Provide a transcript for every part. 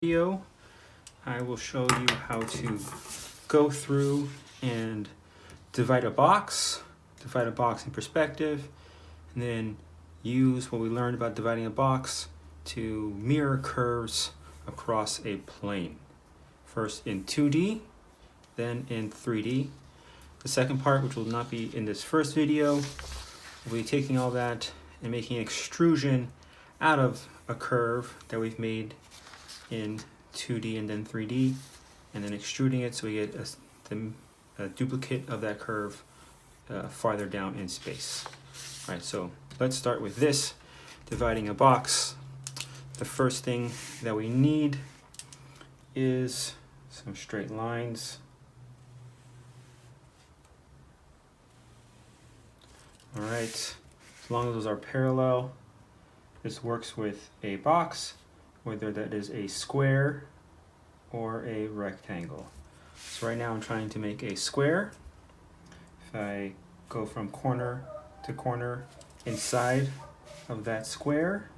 Video, I will show you how to go through and divide a box in perspective, and then use what we learned about dividing a box to mirror curves across a plane. First in 2D, then in 3D. The second part, which will not be in this first video, will be taking all that and making an extrusion out of a curve that we've made in 2D and then 3D, and then extruding it so we get a duplicate of that curve farther down in space. All right, so let's start with this, dividing a box. The first thing that we need is some straight lines. All right, as long as those are parallel, this works with a box, whether that is a square or a rectangle. So right now I'm trying to make a square. If I go from corner to corner inside of that square,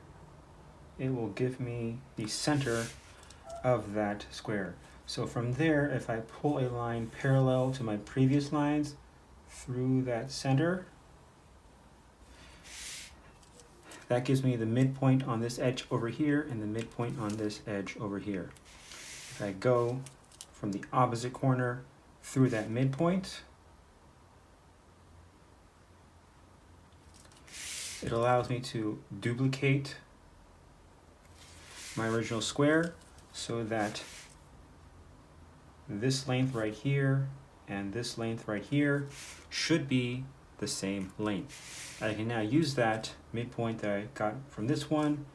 it will give me the center of that square. So from there, if I pull a line parallel to my previous lines through that center, that gives me the midpoint on this edge over here and the midpoint on this edge over here. If I go from the opposite corner through that midpoint, it allows me to duplicate my original square so that this length right here and this length right here should be the same length. I can now use that midpoint that I got from this one,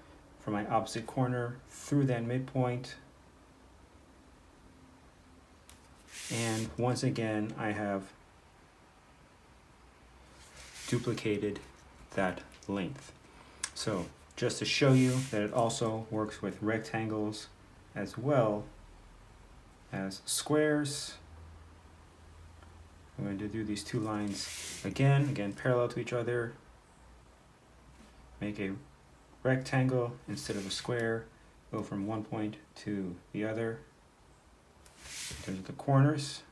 from my opposite corner through that midpoint, and once again I have duplicated that length. So just to show you that it also works with rectangles as well as squares, I'm going to do these two lines again parallel to each other, make a rectangle instead of a square, go from one point to the other. There's the corners,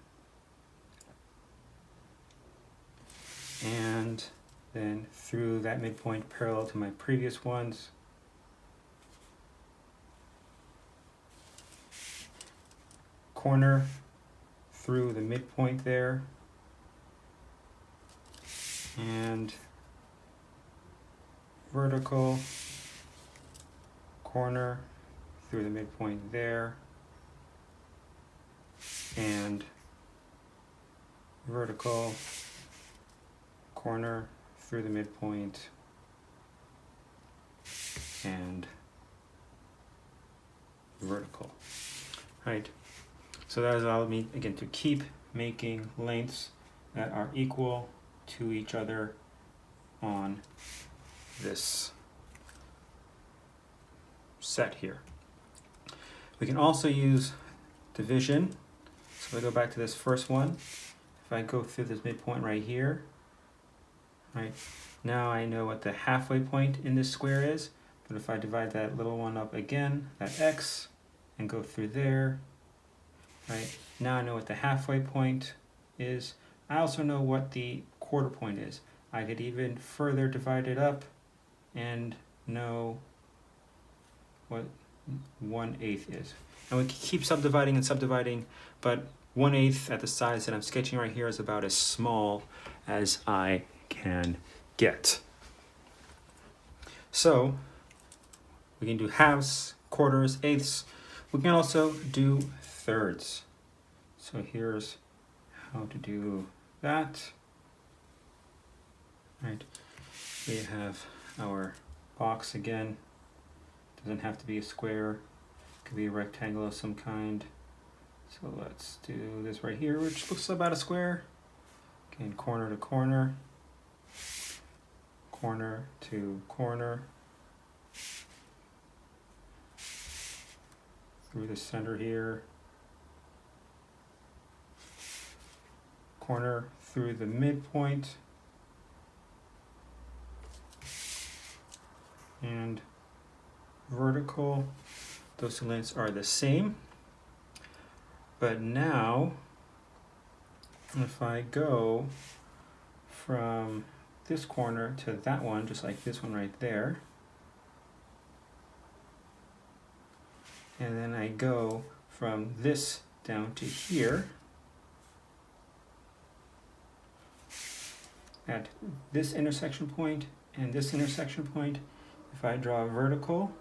and then through that midpoint parallel to my previous ones, corner through the midpoint there, and vertical corner through the midpoint there, and vertical corner through the midpoint, and vertical. Right, so that has allowed me again to keep making lengths that are equal to each other on this set here. We can also use division. So if I go back to this first one, if I go through this midpoint right here, right, now I know what the halfway point in this square is, but if I divide that little one up again, that x, and go through there, right, now I know what the halfway point is. I also know what the quarter point is. I could even further divide it up and know what 1/8 is. And we can keep subdividing and subdividing, but 1/8 at the size that I'm sketching right here is about as small as I can get. So we can do halves, quarters, eighths. We can also do thirds. So here's how to do that. Right, we have our box again. Doesn't have to be a square, it could be a rectangle of some kind. So let's do this right here, which looks about a square. Again, corner to corner, corner to corner, through the center here, corner through the midpoint, and vertical. Those two lengths are the same. But now, if I go from this corner to that one, just like this one right there, and then I go from this down to here, at this intersection point and this intersection point, if I draw a vertical,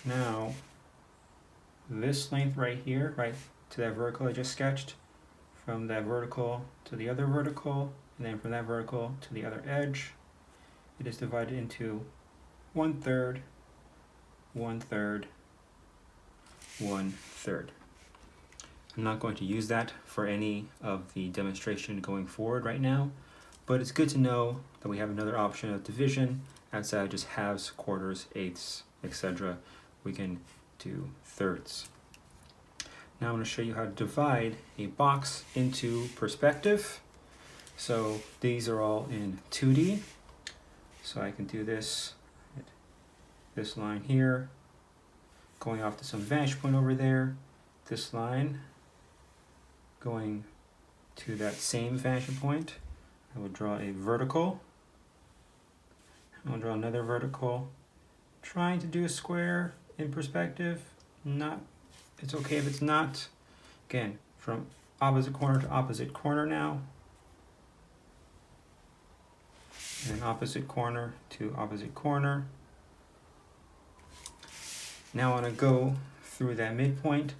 now this length right here, right to that vertical I just sketched, from that vertical to the other vertical, and then from that vertical to the other edge, it is divided into 1/3, 1/3, 1/3. I'm not going to use that for any of the demonstration going forward right now, but it's good to know that we have another option of division outside of just halves, quarters, eighths, etc. We can do thirds. Now I'm going to show you how to divide a box into perspective. So these are all in 2D. So I can do this line here, going off to some vantage point over there, this line going to that same vantage point. I will draw a vertical. I'll draw another vertical, trying to do a square in perspective. It's okay if it's not. Again, from opposite corner to opposite corner now, and opposite corner to opposite corner. Now I want to go through that midpoint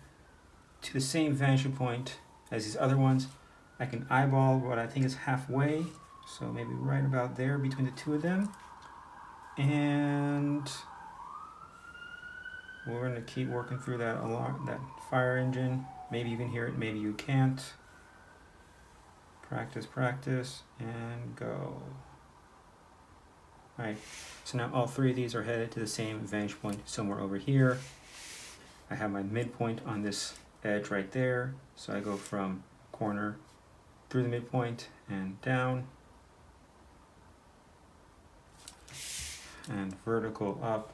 to the same vantage point as these other ones. I can eyeball what I think is halfway, so maybe right about there between the two of them. And we're going to keep working through that alarm, that fire engine. Maybe you can hear it, maybe you can't. Practice, practice, and go. Alright, so now all three of these are headed to the same vantage point somewhere over here. I have my midpoint on this edge right there, so I go from corner through the midpoint and down, and vertical up,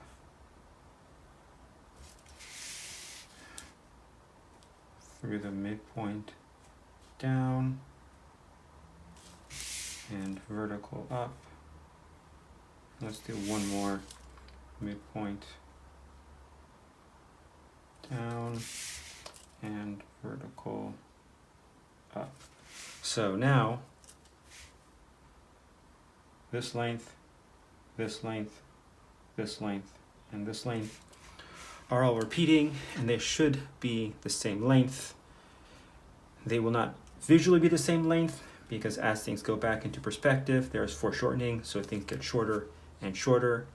through the midpoint down, and vertical up. Let's do one more, midpoint down and vertical up. So now this length, this length, this length, and this length are all repeating, and they should be the same length. They will not visually be the same length because as things go back into perspective, there's foreshortening, so things get shorter and shorter.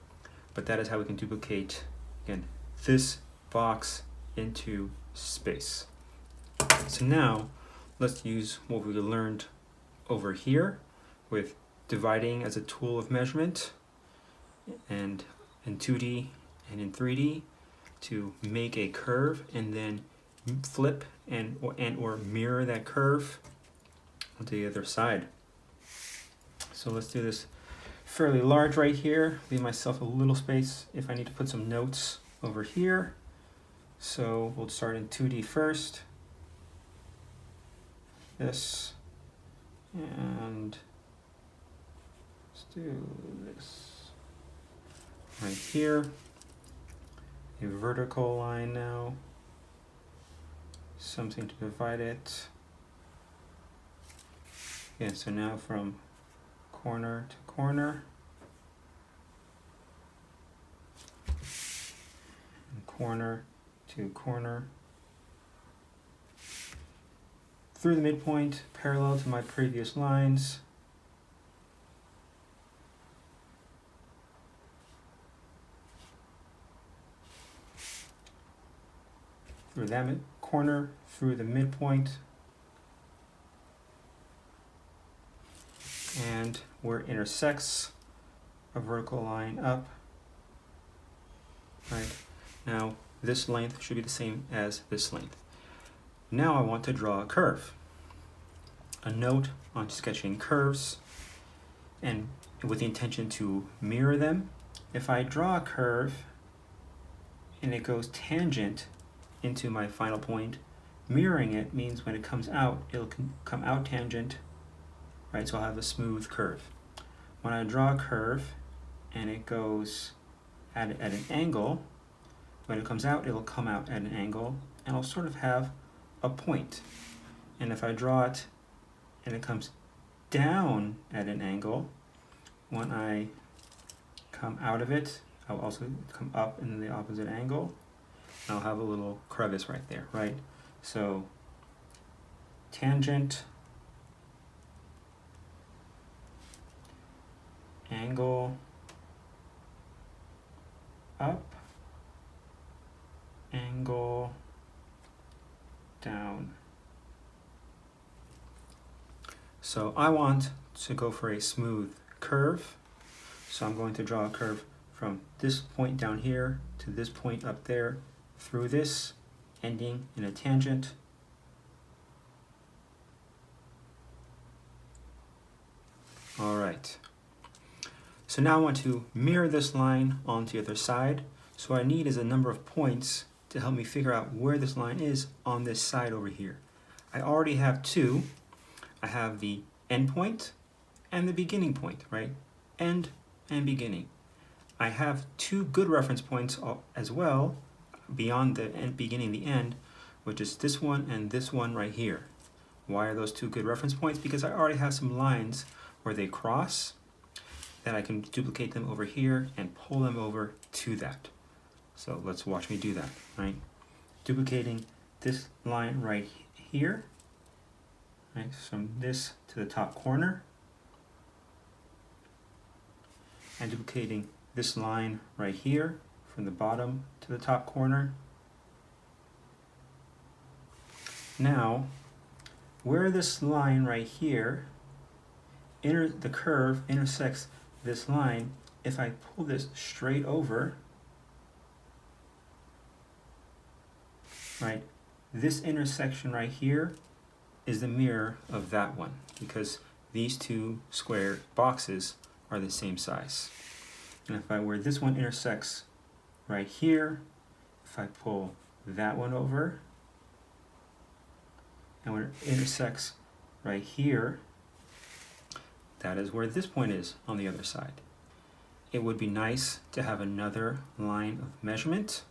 But that is how we can duplicate, again, this box into space. So now let's use what we learned over here with dividing as a tool of measurement, and in 2D and in 3D, to make a curve and then flip and or mirror that curve onto the other side. So let's do this fairly large right here. Leave myself a little space if I need to put some notes over here. So we'll start in 2D first. This, and let's do this right here. A vertical line now, something to divide it. Yeah, so now from corner to corner, and corner to corner, through the midpoint, parallel to my previous lines. Through that corner, through the midpoint, and where it intersects, a vertical line up. Right, now this length should be the same as this length. Now I want to draw a curve. A note on sketching curves, and with the intention to mirror them, if I draw a curve and it goes tangent into my final point, mirroring it means when it comes out, it'll come out tangent, right? So I'll have a smooth curve. When I draw a curve and it goes at an angle, when it comes out, it'll come out at an angle, and I'll sort of have a point. And if I draw it and it comes down at an angle, when I come out of it, I'll also come up in the opposite angle. I'll have a little crevice right there, right? So tangent, angle, up, angle, down. So I want to go for a smooth curve. So I'm going to draw a curve from this point down here to this point up there, through this, ending in a tangent. All right. So now I want to mirror this line onto the other side. So what I need is a number of points to help me figure out where this line is on this side over here. I already have two. I have the end point and the beginning point, right? End and beginning. I have two good reference points as well, beyond the end, beginning the end, which is this one and this one right here. Why are those two good reference points? Because I already have some lines where they cross that I can duplicate them over here and pull them over to that. So let's watch me do that, right? Duplicating this line right here, right, from this to the top corner, and duplicating this line right here from the bottom to the top corner. Now, where this line right here, the curve intersects this line, if I pull this straight over, right, this intersection right here is the mirror of that one, because these two square boxes are the same size. And if where this one intersects right here, if I pull that one over, and when it intersects right here, that is where this point is on the other side. It would be nice to have another line of measurement,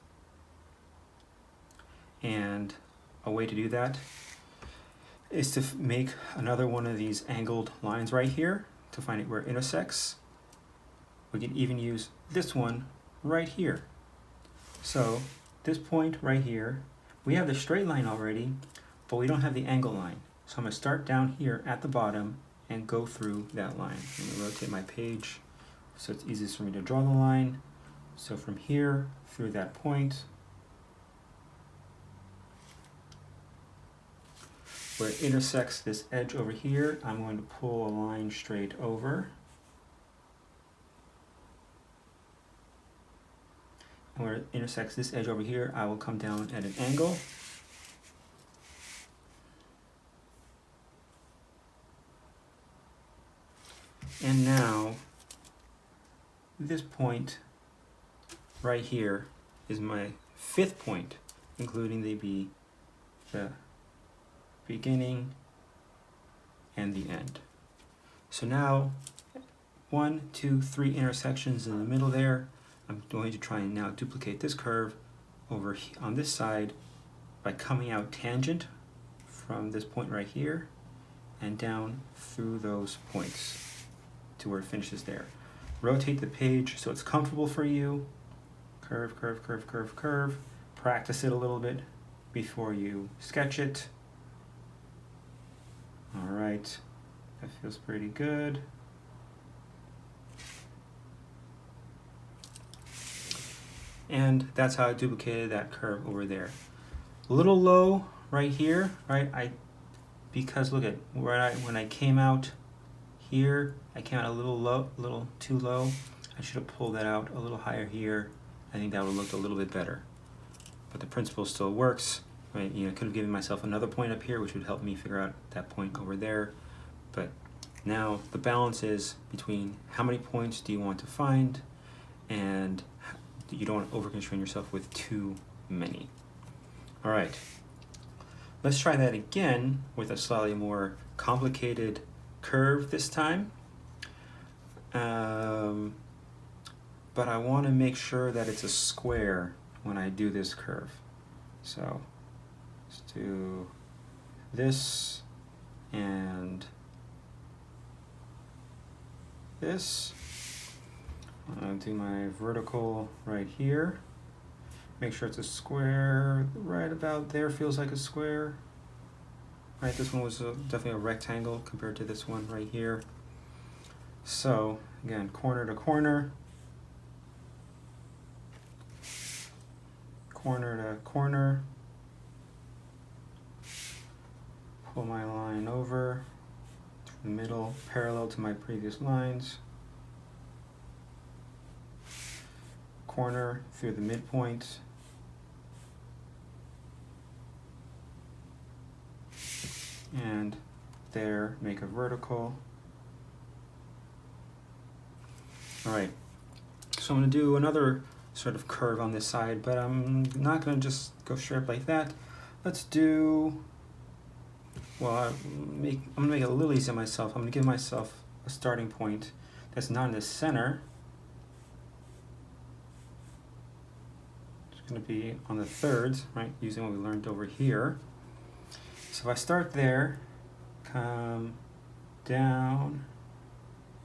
and a way to do that is to make another one of these angled lines right here to find it where it intersects. We can even use this one right here. So this point right here, we have the straight line already, but we don't have the angle line. So I'm going to start down here at the bottom and go through that line. I'm going to rotate my page so it's easiest for me to draw the line. So from here through that point, where it intersects this edge over here, I'm going to pull a line straight over. And where it intersects this edge over here, I will come down at an angle. And now, this point right here is my fifth point, including the beginning and the end. So now, 1, 2, 3 intersections in the middle there. I'm going to try and now duplicate this curve over on this side by coming out tangent from this point right here and down through those points to where it finishes there. Rotate the page so it's comfortable for you. Curve, curve, curve, curve, curve. Practice it a little bit before you sketch it. All right, that feels pretty good. And that's how I duplicated that curve over there. A little low right here, right? Because look at where when I came out here, I came out a little too low. I should have pulled that out a little higher here. I think that would have looked a little bit better. But the principle still works, right? You know, I could have given myself another point up here, which would help me figure out that point over there. But now the balance is between how many points do you want to find and you don't want to over-constrain yourself with too many. All right, let's try that again with a slightly more complicated curve this time. But I want to make sure that it's a square when I do this curve. So let's do this and this. I'll do my vertical right here. Make sure it's a square. Right about there feels like a square. Right, this one was definitely a rectangle compared to this one right here. So again, corner to corner, corner to corner, pull my line over to the middle, parallel to my previous lines, corner through the midpoint, and there, make a vertical. All right, so I'm going to do another sort of curve on this side, but I'm not going to just go straight up like that. Let's do, well, I'm going to make it a little easier on myself. I'm going to give myself a starting point that's not in the center. It's going to be on the thirds, right, using what we learned over here. So if I start there, come down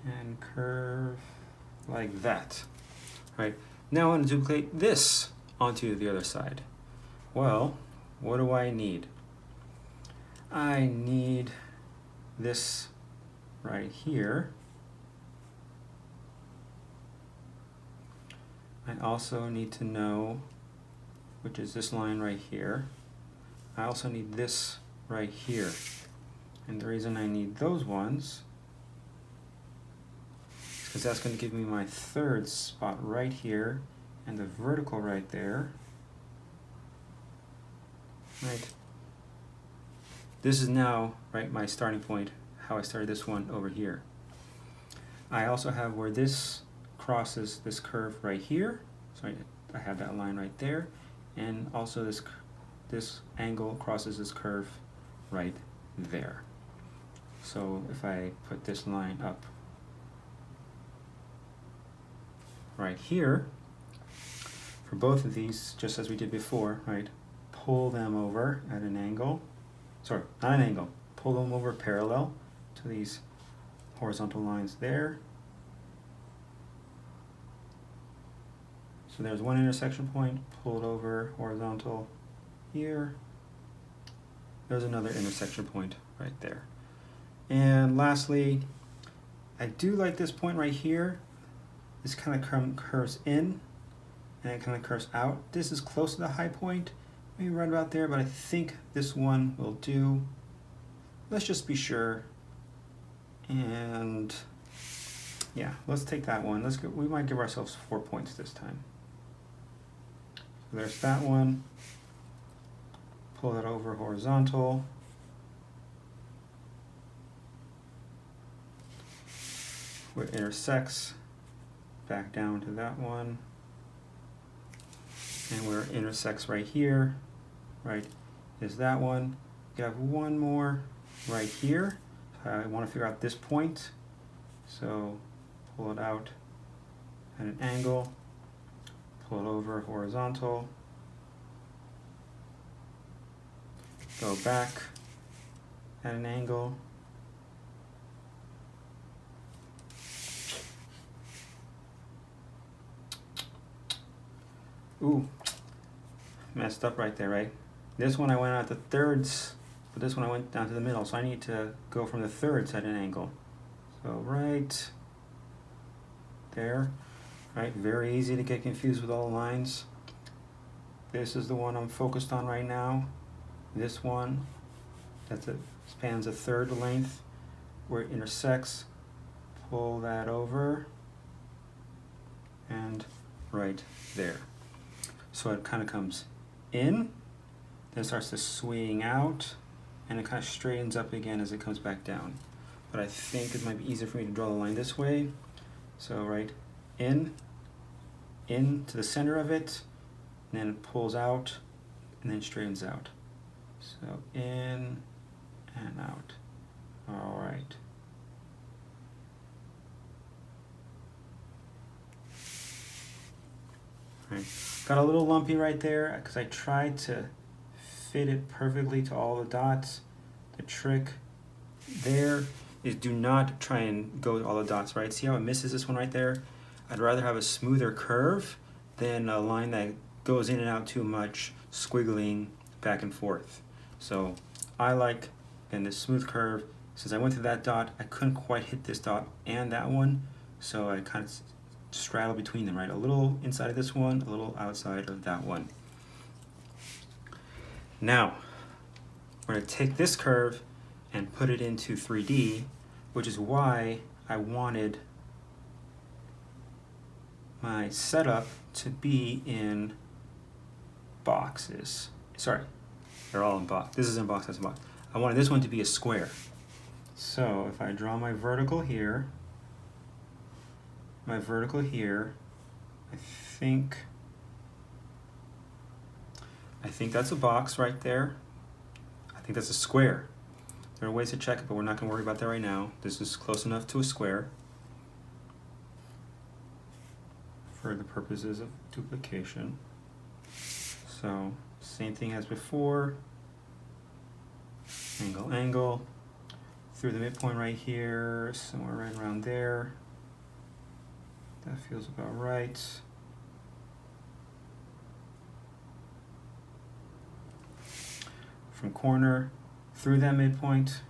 and curve like that, right? Now I want to duplicate this onto the other side. Well, what do I need? I need this right here. I also need to know, which is this line right here. I also need this right here. And the reason I need those ones because that's going to give me my third spot right here and the vertical right there. Right. This is now, right, my starting point, how I started this one over here. I also have where this crosses this curve right here. So I have that line right there. And also this angle crosses this curve right there. So if I put this line up right here, for both of these, just as we did before, right, pull them over at an angle, sorry, not an angle, pull them over parallel to these horizontal lines there. So there's one intersection point, pull it over horizontal here. There's another intersection point right there. And lastly, I do like this point right here. This kind of curves in and it kind of curves out. This is close to the high point, maybe right about there, but I think this one will do. Let's just be sure. And yeah, let's take that one. We might give ourselves 4 points this time. So there's that one. Pull that over horizontal. Where it intersects, back down to that one. And where it intersects right here, right, is that one. You have one more right here. I want to figure out this point. So pull it out at an angle, pull it over horizontal, go back at an angle, ooh, messed up right there, right? This one I went out the thirds, but this one I went down to the middle, so I need to go from the thirds at an angle. So right there, right? Very easy to get confused with all the lines. This is the one I'm focused on right now. This one, spans a third length where it intersects. Pull that over and right there. So it kind of comes in, then starts to swing out, and it kind of straightens up again as it comes back down. But I think it might be easier for me to draw the line this way. So right in, into the center of it, and then it pulls out, and then straightens out. So in and out. All right. All right. Got a little lumpy right there because I tried to fit it perfectly to all the dots. The trick there is do not try and go to all the dots, right? See how it misses this one right there? I'd rather have a smoother curve than a line that goes in and out too much, squiggling back and forth. So I like, in this smooth curve, since I went through that dot, I couldn't quite hit this dot and that one, so I kind of straddle between them, right? A little inside of this one, a little outside of that one. Now, we're going to take this curve and put it into 3D, which is why I wanted my setup to be in boxes. Sorry, they're all in box. This is in box, that's in box. I wanted this one to be a square. So if I draw my vertical here, I think that's a box right there. I think that's a square. There are ways to check it, but we're not going to worry about that right now. This is close enough to a square for the purposes of duplication. So same thing as before. Angle, angle. Through the midpoint right here, somewhere right around there. That feels about right. From corner through that midpoint.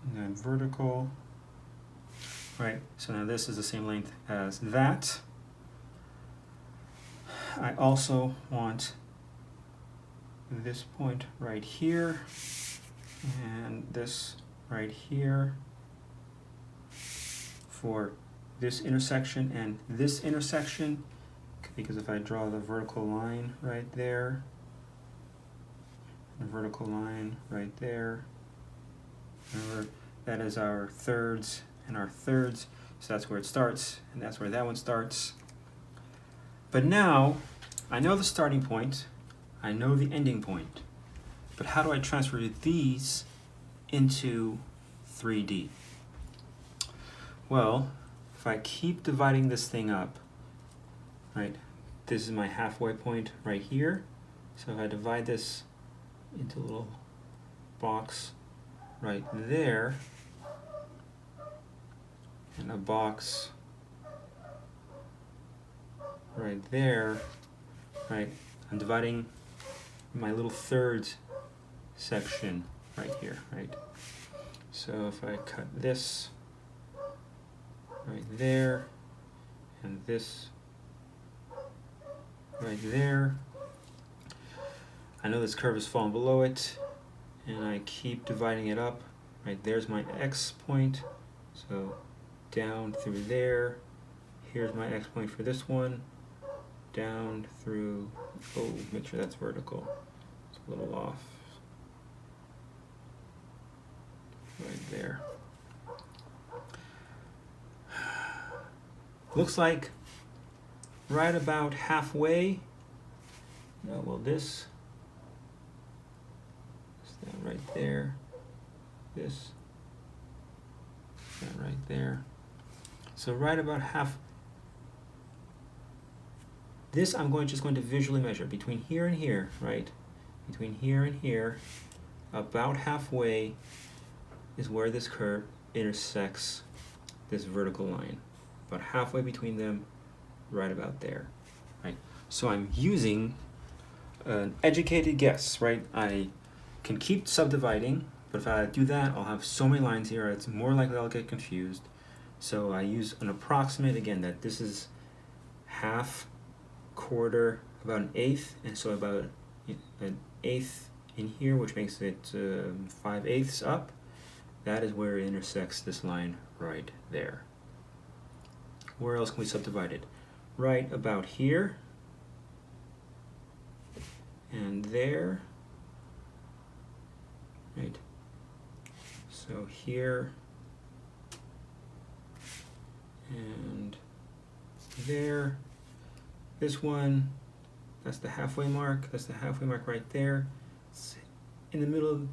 And then vertical. Right, so now this is the same length as that. I also want this point right here and this right here for this intersection and this intersection, because if I draw the vertical line right there, the vertical line right there, remember that is our thirds and our thirds, so that's where it starts and that's where that one starts. But now I know the starting point, I know the ending point, but how do I transfer these into 3D? Well, if I keep dividing this thing up, right, this is my halfway point right here, so if I divide this into a little box right there, and a box right there, right, I'm dividing my little thirds section right here, right? So if I cut this right there and this right there, I know this curve is falling below it and I keep dividing it up, right? There's my X point, so down through there, here's my X point for this one, down through, oh, make sure that's vertical, it's a little off, right there. Looks like right about halfway, no, well this, that right there, this, that right there. So right about half, this I'm just going to visually measure between here and here, right? Between here and here, about halfway is where this curve intersects this vertical line. About halfway between them, right about there, right? So I'm using an educated guess, right? I can keep subdividing, but if I do that, I'll have so many lines here, it's more likely I'll get confused. So I use an approximate, again, that this is half, quarter, about an eighth, and so about an eighth in here, which makes it 5/8 up. That is where it intersects this line right there. Where else can we subdivide it? Right about here, and there, right? So here there. This one, that's the halfway mark. That's the halfway mark right there. It's in the middle.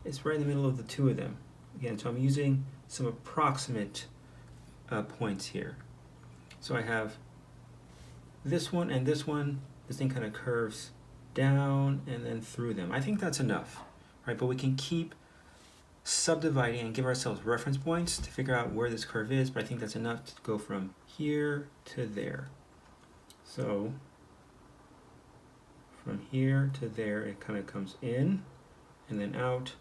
It's right in the middle of the two of them. Again, so I'm using some approximate points here. So I have this one and this one. This thing kind of curves down and then through them. I think that's enough, right? But we can keep subdividing and give ourselves reference points to figure out where this curve is, but I think that's enough to go from here to there. So from here to there, it kind of comes in and then out,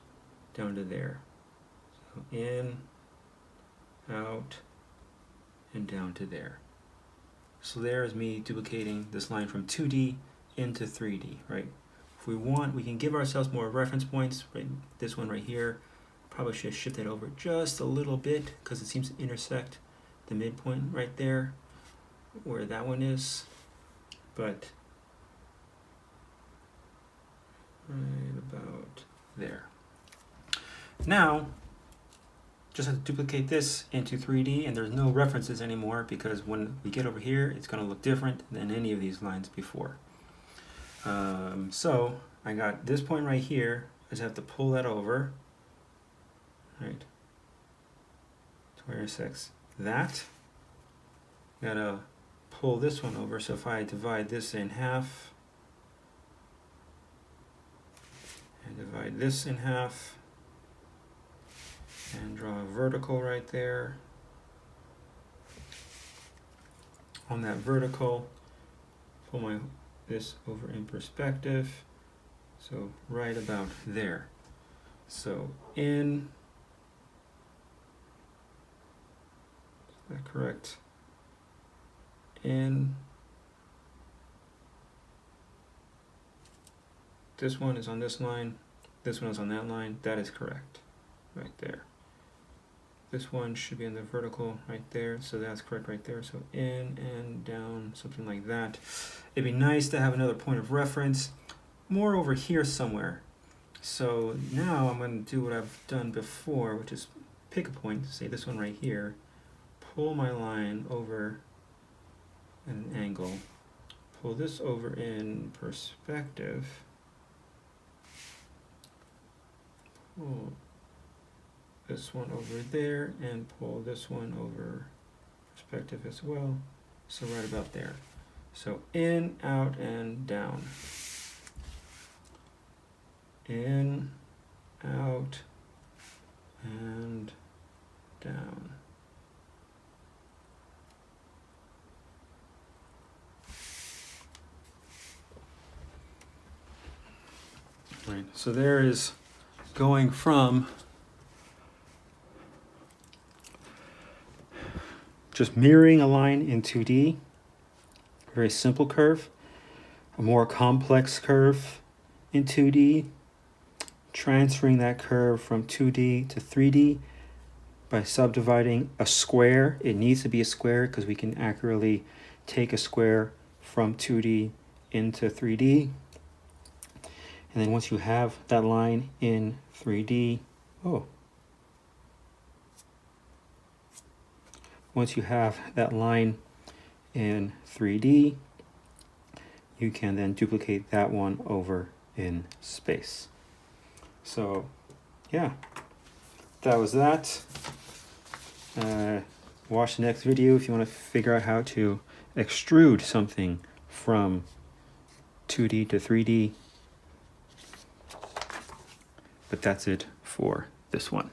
down to there. So in, out, and down to there. So there is me duplicating this line from 2D into 3D, right? If we want, we can give ourselves more reference points, right? This one right here, probably should shift it over just a little bit because it seems to intersect the midpoint right there where that one is, but right about there. Now, just have to duplicate this into 3D, and there's no references anymore because when we get over here, it's going to look different than any of these lines before. So I got this point right here. I just have to pull that over, right, to where it intersects that. Gotta pull this one over. So if I divide this in half, and divide this in half, and draw a vertical right there. On that vertical, pull this over in perspective, so right about there. So in, is that correct? In, this one is on this line, this one is on that line, that is correct, right there. This one should be in the vertical right there, so that's correct right there. So in and down, something like that. It'd be nice to have another point of reference, more over here somewhere. So now I'm going to do what I've done before, which is pick a point, say this one right here, pull my line over at an angle, pull this over in perspective, pull this one over there, and pull this one over perspective as well, so right about there. So in, out, and down. In, out, and down. Right, so there is going from just mirroring a line in 2D, a very simple curve, a more complex curve in 2D, transferring that curve from 2D to 3D by subdividing a square. It needs to be a square because we can accurately take a square from 2D into 3D. And then once you have that line in 3D, once you have that line in 3D, you can then duplicate that one over in space. So yeah, that was that. Watch the next video if you want to figure out how to extrude something from 2D to 3D. But that's it for this one.